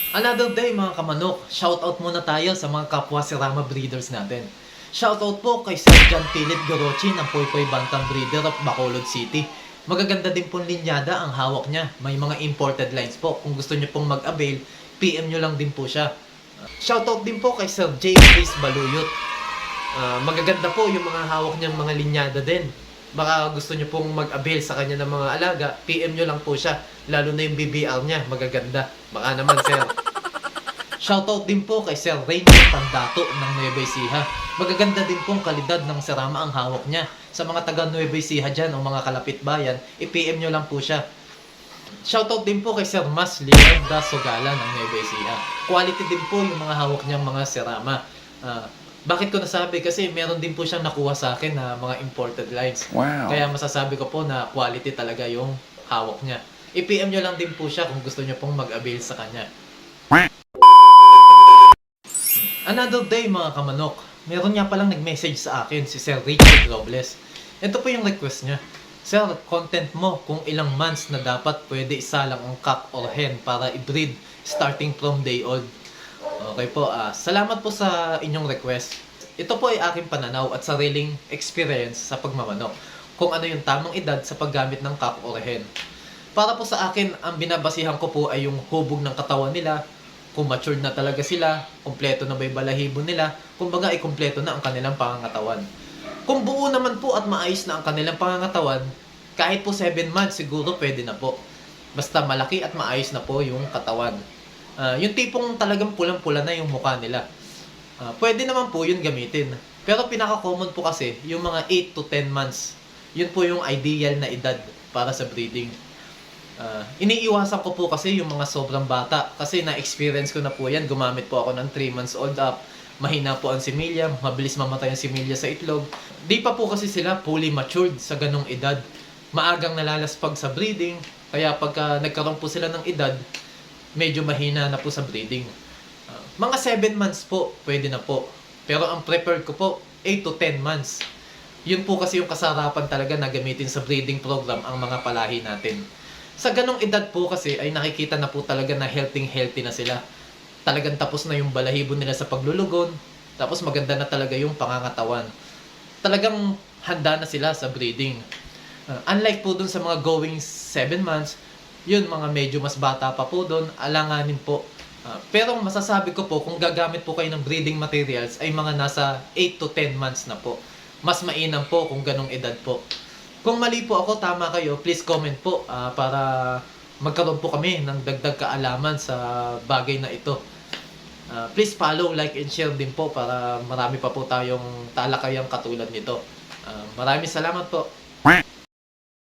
Another day mga kamanok, shoutout muna tayo sa mga kapwa Serama breeders natin. Shoutout po kay Sir John Philip Gorochi ng Poypoy Bantam Breeder of Bacolod City. Magaganda din pong linyada ang hawak niya. May mga imported lines po. Kung gusto niyo pong mag-avail, PM nyo lang din po siya. Shoutout din po kay Sir J. Chris Baluyot. Magaganda po yung mga hawak niyang mga linyada din. Baka gusto niyo pong mag-avail sa kanya ng mga alaga, PM nyo lang po siya. Lalo na yung BBR niya, magaganda. Baka naman, sir. Shoutout din po kay Sir Raymond Tandato ng Nueva Ecija. Magaganda din pong kalidad ng serama ang hawak niya. Sa mga taga Nueva Ecija dyan o mga kalapit bayan, i-PM nyo lang po siya. Shoutout din po kay Sir Mas Leonda Sogala ng Nueva Ecija. Quality din po yung mga hawak niyang mga serama. Bakit ko nasabi? Kasi meron din po siyang nakuha sa akin na mga imported lines. Wow. Kaya masasabi ko po na quality talaga yung hawak niya. I-PM nyo lang din po siya kung gusto nyo pong mag-avail sa kanya. Another day mga kamanok. Meron nga palang nag-message sa akin si Sir Richard Robles. Ito po yung request niya. Sir, content mo kung ilang months na dapat pwede isalang ang cock or hen para i-breed starting from day old. Okay po, salamat po sa inyong request. Ito po ay aking pananaw at sariling experience sa pagmamanok. Kung ano yung tamang edad sa paggamit ng cock or hen. Para po sa akin, ang binabasihan ko po ay yung hubog ng katawan nila, kung matured na talaga sila, kumpleto na ba yung balahibo nila, kumbaga ay kumpleto na ang kanilang pangangatawan. Kung buo naman po at maayos na ang kanilang pangangatawan, kahit po 7 months siguro pwede na po. Basta malaki at maayos na po yung katawan. Yung tipong talagang pulang-pula na yung mukha nila. Pwede naman po yun gamitin. Pero pinaka-common po kasi yung mga 8 to 10 months. Yun po yung ideal na edad para sa breeding. Iniiwasan ko po kasi yung mga sobrang bata. Kasi na-experience ko na po yan. Gumamit po ako ng 3 months old up. Mahina po ang similya. Mabilis mamatay ang similya sa itlog. Di pa po kasi sila fully matured sa ganong edad. Maagang nalalaspag sa breeding. Kaya pagka nagkaroon po sila ng edad, medyo mahina na po sa breeding. Mga 7 months po, pwede na po. Pero ang preferred ko po, 8 to 10 months. Yun po kasi yung kasarapan talaga na gamitin sa breeding program ang mga palahi natin. Sa ganong edad po kasi ay nakikita na po talaga na healthy na sila. Talagang tapos na yung balahibo nila sa paglulugon. Tapos maganda na talaga yung pangangatawan. Talagang handa na sila sa breeding. Unlike po dun sa mga going 7 months, yun mga medyo mas bata pa po dun, alanganin po. Pero masasabi ko po, kung gagamit po kayo ng breeding materials ay mga nasa 8 to 10 months na po. Mas mainam po kung ganong edad po. Kung mali po ako, tama kayo, please comment po para magkaroon po kami ng dagdag kaalaman sa bagay na ito. Please follow, like, and share din po para marami pa po tayong talakayang katulad nito. Maraming salamat po.